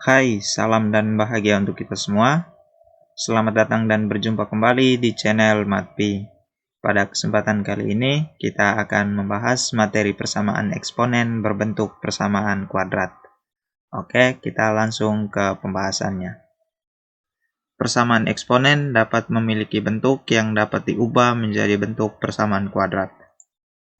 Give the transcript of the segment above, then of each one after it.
Hai, salam dan bahagia untuk kita semua. Selamat datang dan berjumpa kembali di channel Matpi. Pada kesempatan kali ini, kita akan membahas materi persamaan eksponen berbentuk persamaan kuadrat. Oke, kita langsung ke pembahasannya. Persamaan eksponen dapat memiliki bentuk yang dapat diubah menjadi bentuk persamaan kuadrat.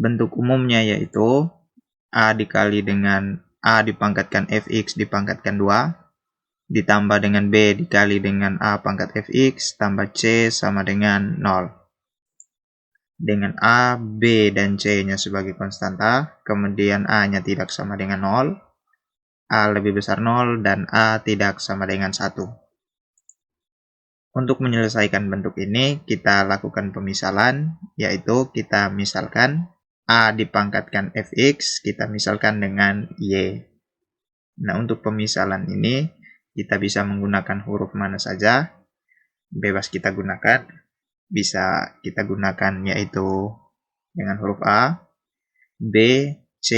Bentuk umumnya yaitu A dikali dengan A dipangkatkan fx dipangkatkan 2, ditambah dengan B dikali dengan A pangkat fx tambah C sama dengan 0. Dengan A, B, dan C-nya sebagai konstanta, kemudian A-nya tidak sama dengan 0, A lebih besar 0, dan A tidak sama dengan 1. Untuk menyelesaikan bentuk ini, kita lakukan pemisalan, yaitu kita misalkan A dipangkatkan fx, kita misalkan dengan Y. Nah, untuk pemisalan ini, kita bisa menggunakan huruf mana saja, bebas kita gunakan. Bisa kita gunakan yaitu dengan huruf A, B, C,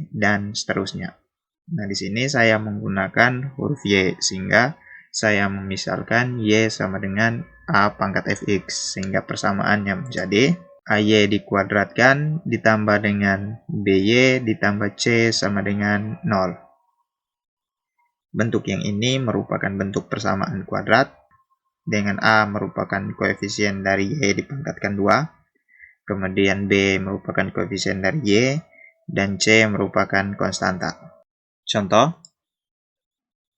dan seterusnya. Nah, di sini saya menggunakan huruf Y, sehingga saya memisalkan Y sama dengan A pangkat fx, sehingga persamaannya menjadi AY dikuadratkan ditambah dengan BY ditambah C sama dengan 0. Bentuk yang ini merupakan bentuk persamaan kuadrat, dengan A merupakan koefisien dari Y dipangkatkan 2, kemudian B merupakan koefisien dari Y, dan C merupakan konstanta. Contoh,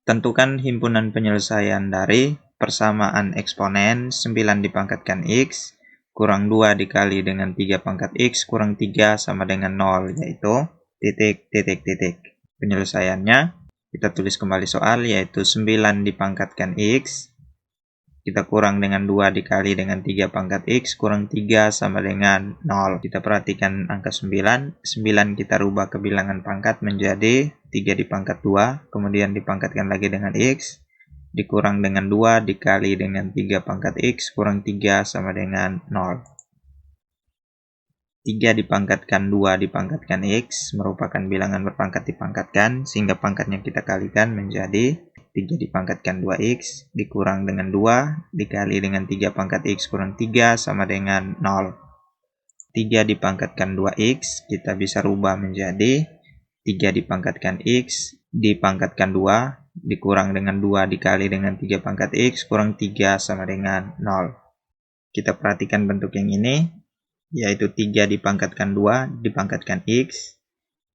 tentukan himpunan penyelesaian dari persamaan eksponen 9 dipangkatkan X kurang 2 dikali dengan 3 pangkat X kurang 3 sama dengan 0, yaitu titik, titik, titik. Penyelesaiannya, kita tulis kembali soal, yaitu 9 dipangkatkan X, kita kurang dengan 2 dikali dengan 3 pangkat X kurang 3 sama dengan 0. Kita perhatikan angka 9. 9 kita rubah ke bilangan pangkat menjadi 3 dipangkat 2. Kemudian dipangkatkan lagi dengan X. Dikurang dengan 2 dikali dengan 3 pangkat X kurang 3 sama dengan 0. 3 dipangkatkan 2 dipangkatkan X merupakan bilangan berpangkat dipangkatkan, sehingga pangkatnya kita kalikan menjadi 3 dipangkatkan 2x dikurang dengan 2 dikali dengan 3 pangkat x kurang 3 sama dengan 0. 3 dipangkatkan 2x kita bisa rubah menjadi 3 dipangkatkan x dipangkatkan 2 dikurang dengan 2 dikali dengan 3 pangkat x kurang 3 sama dengan 0. Kita perhatikan bentuk yang ini, yaitu 3 dipangkatkan 2 dipangkatkan x.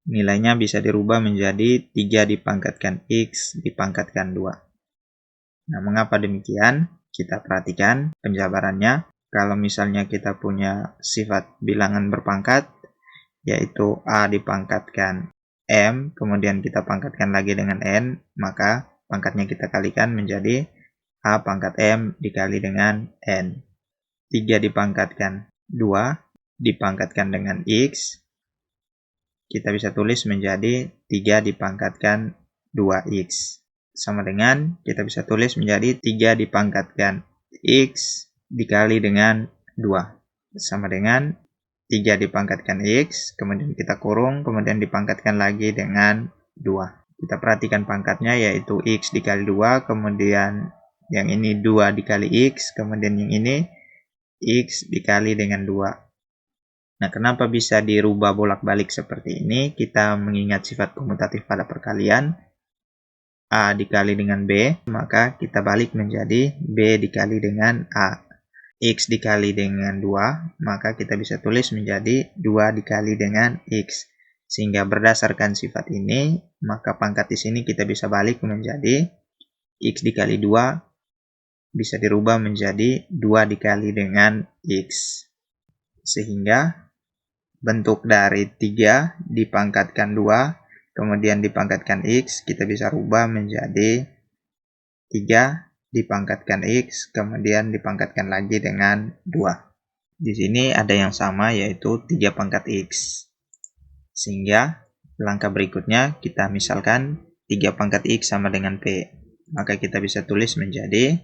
Nilainya bisa dirubah menjadi 3 dipangkatkan X dipangkatkan 2. Nah, mengapa demikian? Kita perhatikan penjabarannya. Kalau misalnya kita punya sifat bilangan berpangkat, yaitu A dipangkatkan M, kemudian kita pangkatkan lagi dengan N, maka pangkatnya kita kalikan menjadi A pangkat M dikali dengan N. 3 dipangkatkan 2 dipangkatkan dengan X, kita bisa tulis menjadi 3 dipangkatkan 2x. Sama dengan, kita bisa tulis menjadi 3 dipangkatkan x dikali dengan 2. Sama dengan 3 dipangkatkan x, kemudian kita kurung, kemudian dipangkatkan lagi dengan 2. Kita perhatikan pangkatnya yaitu x dikali 2, kemudian yang ini 2 dikali x, kemudian yang ini x dikali dengan 2. Nah, kenapa bisa dirubah bolak-balik seperti ini? Kita mengingat sifat komutatif pada perkalian. A dikali dengan B, maka kita balik menjadi B dikali dengan A. X dikali dengan 2, maka kita bisa tulis menjadi 2 dikali dengan X. Sehingga berdasarkan sifat ini, maka pangkat di sini kita bisa balik menjadi X dikali 2 bisa dirubah menjadi 2 dikali dengan X. Sehingga bentuk dari 3 dipangkatkan 2, kemudian dipangkatkan X, kita bisa rubah menjadi 3 dipangkatkan X, kemudian dipangkatkan lagi dengan 2. Di sini ada yang sama, yaitu 3 pangkat X. Sehingga langkah berikutnya kita misalkan 3 pangkat X sama dengan P. Maka kita bisa tulis menjadi,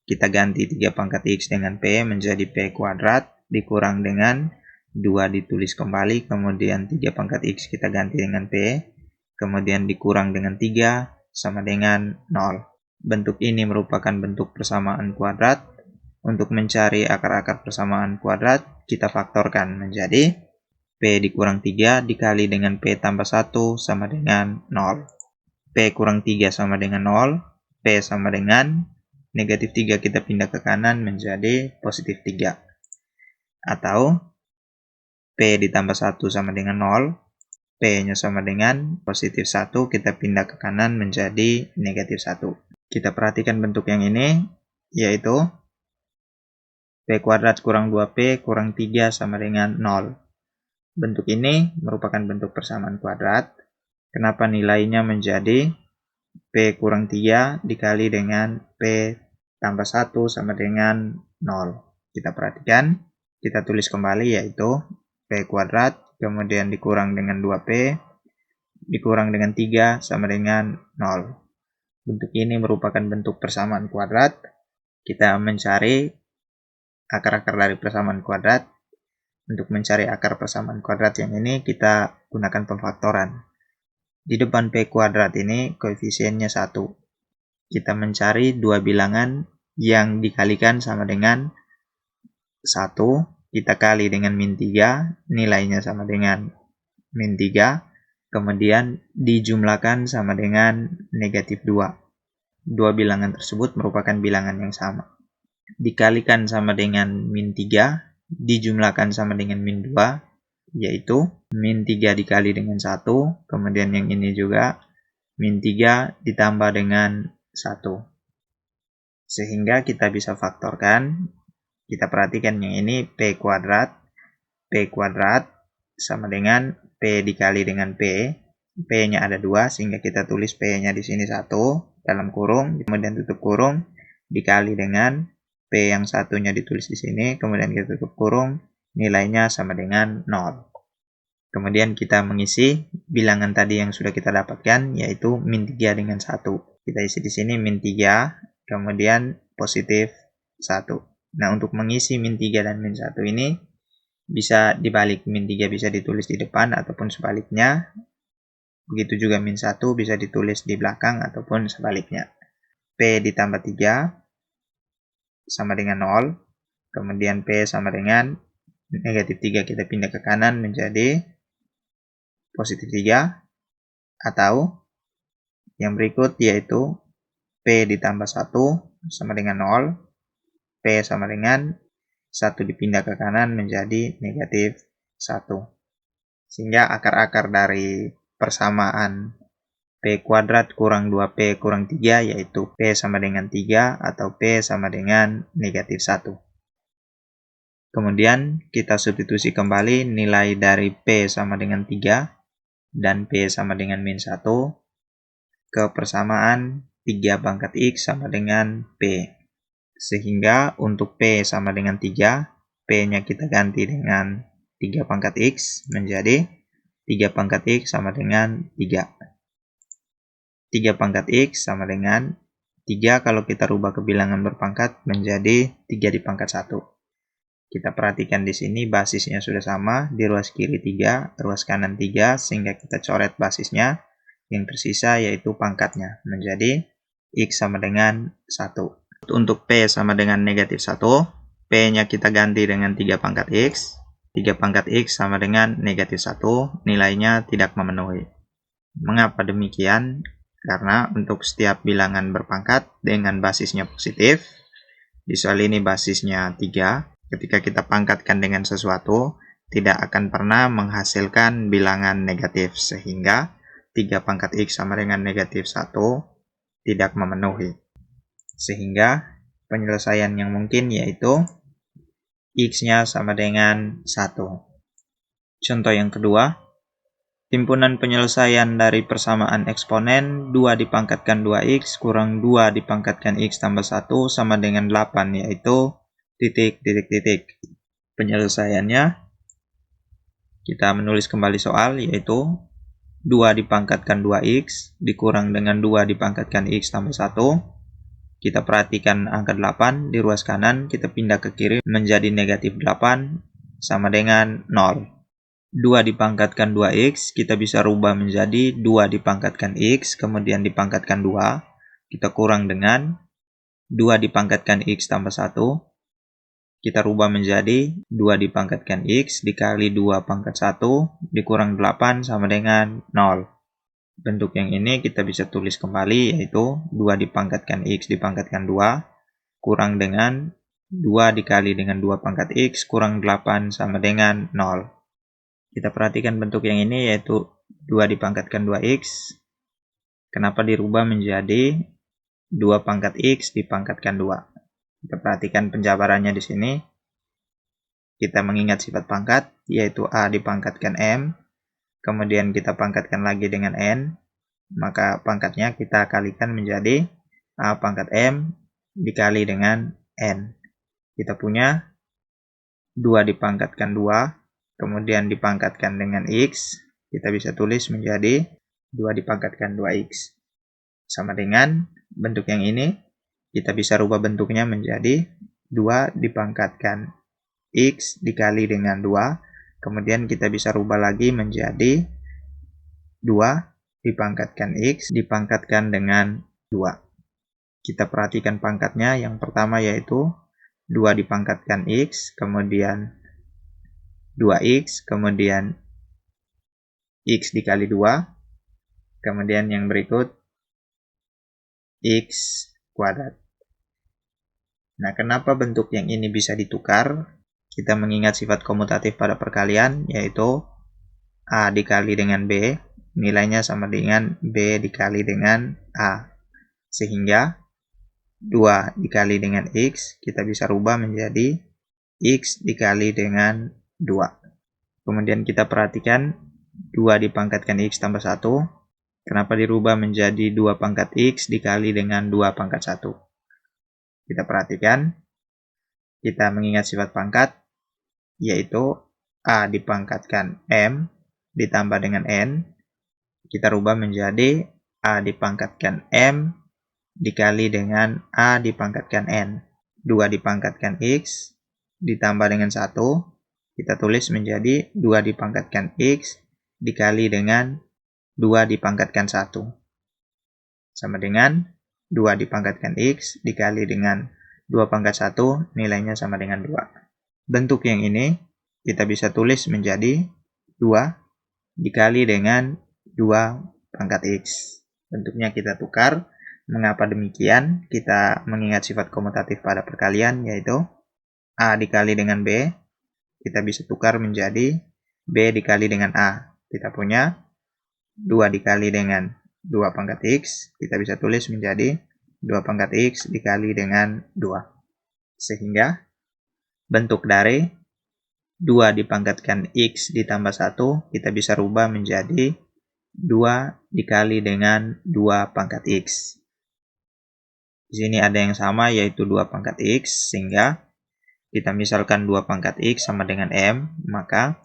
kita ganti 3 pangkat X dengan P menjadi P kuadrat dikurang dengan 2 ditulis kembali, kemudian 3 pangkat X kita ganti dengan P, kemudian dikurang dengan 3 sama dengan 0. Bentuk ini merupakan bentuk persamaan kuadrat. Untuk mencari akar-akar persamaan kuadrat, kita faktorkan menjadi P dikurang 3 dikali dengan P tambah 1 sama dengan 0. P kurang 3 sama dengan 0. P sama dengan negatif 3 kita pindah ke kanan menjadi positif 3. Atau P ditambah 1 sama dengan 0. P-nya sama dengan positif 1, kita pindah ke kanan menjadi negatif 1. Kita perhatikan bentuk yang ini, yaitu P kuadrat kurang 2P kurang 3 sama dengan 0. Bentuk ini merupakan bentuk persamaan kuadrat. Kenapa nilainya menjadi P kurang 3 dikali dengan P tambah 1 sama dengan 0. Kita perhatikan, kita tulis kembali yaitu P kuadrat, kemudian dikurang dengan 2P, dikurang dengan 3 sama dengan 0. Bentuk ini merupakan bentuk persamaan kuadrat. Kita mencari akar-akar dari persamaan kuadrat. Untuk mencari akar persamaan kuadrat yang ini, kita gunakan pemfaktoran. Di depan P kuadrat ini, koefisiennya 1. Kita mencari dua bilangan yang dikalikan sama dengan 1. Kita kali dengan min 3, nilainya sama dengan min 3. Kemudian dijumlahkan sama dengan negatif 2. Dua bilangan tersebut merupakan bilangan yang sama. Dikalikan sama dengan min 3, dijumlahkan sama dengan min 2, yaitu min 3 dikali dengan 1, kemudian yang ini juga min 3 ditambah dengan 1. Sehingga kita bisa faktorkan, kita perhatikan yang ini P kuadrat sama dengan P dikali dengan P. P-nya ada 2, sehingga kita tulis P-nya di sini 1, dalam kurung, kemudian tutup kurung, dikali dengan P yang satunya ditulis di sini, kemudian kita tutup kurung, nilainya sama dengan 0. Kemudian kita mengisi bilangan tadi yang sudah kita dapatkan, yaitu min 3 dengan 1. Kita isi di sini min 3, kemudian positif 1. Nah, untuk mengisi min 3 dan min 1 ini, bisa dibalik, min 3 bisa ditulis di depan ataupun sebaliknya. Begitu juga min 1 bisa ditulis di belakang ataupun sebaliknya. P ditambah 3 sama dengan 0. Kemudian P sama dengan negatif 3 kita pindah ke kanan menjadi positif 3. Atau yang berikut yaitu P ditambah 1 sama dengan 0. P sama dengan 1 dipindah ke kanan menjadi negatif 1. Sehingga akar-akar dari persamaan P kuadrat kurang 2P kurang 3 yaitu P sama dengan 3 atau P sama dengan negatif 1. Kemudian kita substitusi kembali nilai dari P sama dengan 3 dan P sama dengan min 1 ke persamaan 3 pangkat X sama dengan P. Sehingga untuk P sama dengan 3, P-nya kita ganti dengan 3 pangkat X menjadi 3 pangkat X sama dengan 3. 3 pangkat X sama dengan 3 kalau kita rubah ke bilangan berpangkat menjadi 3 di pangkat 1. Kita perhatikan di sini basisnya sudah sama, di ruas kiri 3, ruas kanan 3, sehingga kita coret basisnya. Yang tersisa yaitu pangkatnya menjadi X sama dengan 1. Untuk P sama dengan negatif 1, P-nya kita ganti dengan 3 pangkat X. 3 pangkat X sama dengan negatif 1, nilainya tidak memenuhi. Mengapa demikian? Karena untuk setiap bilangan berpangkat dengan basisnya positif, di soal ini basisnya 3, ketika kita pangkatkan dengan sesuatu, tidak akan pernah menghasilkan bilangan negatif, sehingga 3 pangkat X sama dengan negatif 1 tidak memenuhi. Sehingga penyelesaian yang mungkin yaitu X-nya sama dengan 1. Contoh yang kedua, himpunan penyelesaian dari persamaan eksponen 2 dipangkatkan 2X kurang 2 dipangkatkan X tambah 1 sama dengan 8, yaitu titik. Penyelesaiannya, kita menulis kembali soal, yaitu 2 dipangkatkan 2X dikurang dengan 2 dipangkatkan X tambah 1. Kita perhatikan angka 8 di ruas kanan, kita pindah ke kiri menjadi negatif 8 sama dengan 0. 2 dipangkatkan 2x, kita bisa rubah menjadi 2 dipangkatkan x, kemudian dipangkatkan 2. Kita kurang dengan 2 dipangkatkan x tambah 1. Kita rubah menjadi 2 dipangkatkan x dikali 2 pangkat 1 dikurang 8 sama dengan 0. Bentuk yang ini kita bisa tulis kembali, yaitu 2 dipangkatkan x dipangkatkan 2 kurang dengan 2 dikali dengan 2 pangkat x kurang 8 sama dengan 0. Kita perhatikan bentuk yang ini, yaitu 2 dipangkatkan 2x. Kenapa dirubah menjadi 2 pangkat x dipangkatkan 2? Kita perhatikan penjabarannya di sini. Kita mengingat sifat pangkat, yaitu a dipangkatkan m. Kemudian kita pangkatkan lagi dengan n. Maka pangkatnya kita kalikan menjadi a pangkat m dikali dengan n. Kita punya 2 dipangkatkan 2. Kemudian dipangkatkan dengan x, kita bisa tulis menjadi 2 dipangkatkan 2x. Sama dengan bentuk yang ini, kita bisa rubah bentuknya menjadi 2 dipangkatkan x dikali dengan 2. Kemudian kita bisa rubah lagi menjadi 2 dipangkatkan x dipangkatkan dengan 2. Kita perhatikan pangkatnya, yang pertama yaitu 2 dipangkatkan x, kemudian 2x, kemudian x dikali 2, kemudian yang berikut x kuadrat. Nah, kenapa bentuk yang ini bisa ditukar? Kita mengingat sifat komutatif pada perkalian, yaitu a dikali dengan b, nilainya sama dengan b dikali dengan a. Sehingga 2 dikali dengan x, kita bisa rubah menjadi x dikali dengan 2. Kemudian kita perhatikan 2 dipangkatkan x tambah 1. Kenapa dirubah menjadi 2 pangkat x dikali dengan 2 pangkat 1? Kita perhatikan, kita mengingat sifat pangkat, yaitu a dipangkatkan m ditambah dengan n. Kita rubah menjadi a dipangkatkan m dikali dengan a dipangkatkan n. 2 dipangkatkan x ditambah dengan 1, kita tulis menjadi 2 dipangkatkan x dikali dengan 2 dipangkatkan 1. Sama dengan 2 dipangkatkan x dikali dengan 2 pangkat 1, nilainya sama dengan 2. Bentuk yang ini kita bisa tulis menjadi 2 dikali dengan 2 pangkat x. Bentuknya kita tukar. Mengapa demikian? Kita mengingat sifat komutatif pada perkalian, yaitu a dikali dengan b, kita bisa tukar menjadi b dikali dengan a. Kita punya 2 dikali dengan 2 pangkat x, kita bisa tulis menjadi 2 pangkat x dikali dengan 2. Sehingga bentuk dari 2 dipangkatkan x ditambah 1, kita bisa rubah menjadi 2 dikali dengan 2 pangkat x. Di sini ada yang sama, yaitu 2 pangkat x, sehingga kita misalkan 2 pangkat x sama dengan m, maka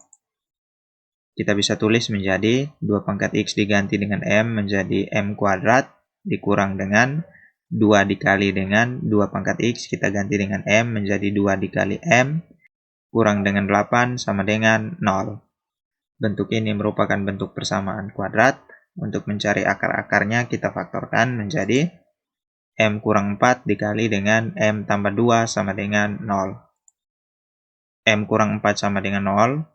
kita bisa tulis menjadi 2 pangkat x diganti dengan m menjadi m kuadrat dikurang dengan 2 dikali dengan 2 pangkat x, kita ganti dengan m menjadi 2 dikali m kurang dengan 8 sama dengan 0. Bentuk ini merupakan bentuk persamaan kuadrat. Untuk mencari akar-akarnya kita faktorkan menjadi m kurang 4 dikali dengan m tambah 2 sama dengan 0. M kurang 4 sama dengan 0.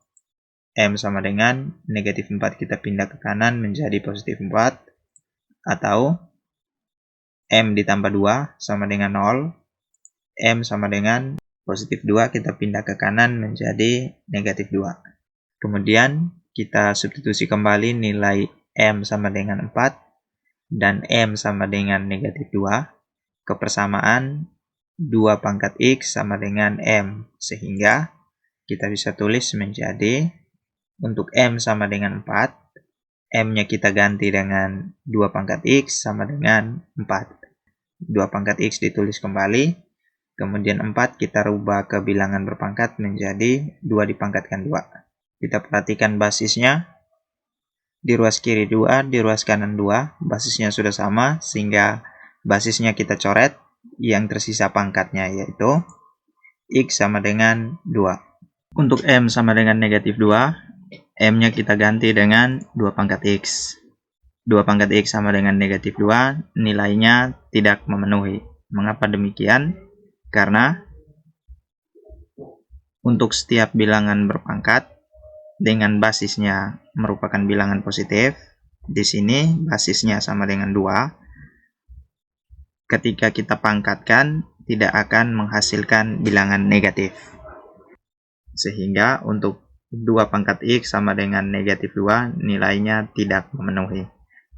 M sama dengan negatif 4, kita pindah ke kanan menjadi positif 4. Atau M ditambah 2 sama dengan 0. M sama dengan positif 2, kita pindah ke kanan menjadi negatif 2. Kemudian kita substitusi kembali nilai M sama dengan 4 dan M sama dengan negatif 2 ke persamaan 2 pangkat X sama dengan M. Sehingga kita bisa tulis menjadi untuk M sama dengan 4, M-nya kita ganti dengan 2 pangkat X sama dengan 4. 2 pangkat X ditulis kembali, kemudian 4 kita rubah ke bilangan berpangkat menjadi 2 dipangkatkan 2. Kita perhatikan basisnya, di ruas kiri 2, di ruas kanan 2, basisnya sudah sama, sehingga basisnya kita coret, yang tersisa pangkatnya yaitu X sama dengan 2. Untuk M sama dengan negatif 2, M-nya kita ganti dengan 2 pangkat X. 2 pangkat X sama dengan negatif 2, nilainya tidak memenuhi. Mengapa demikian? Karena untuk setiap bilangan berpangkat dengan basisnya merupakan bilangan positif, di sini basisnya sama dengan 2. Ketika kita pangkatkan, tidak akan menghasilkan bilangan negatif. Sehingga untuk 2 pangkat X sama dengan negatif 2, nilainya tidak memenuhi.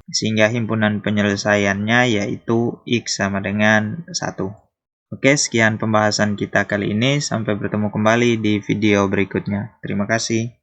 Sehingga himpunan penyelesaiannya yaitu X sama dengan 1. Oke, sekian pembahasan kita kali ini. Sampai bertemu kembali di video berikutnya. Terima kasih.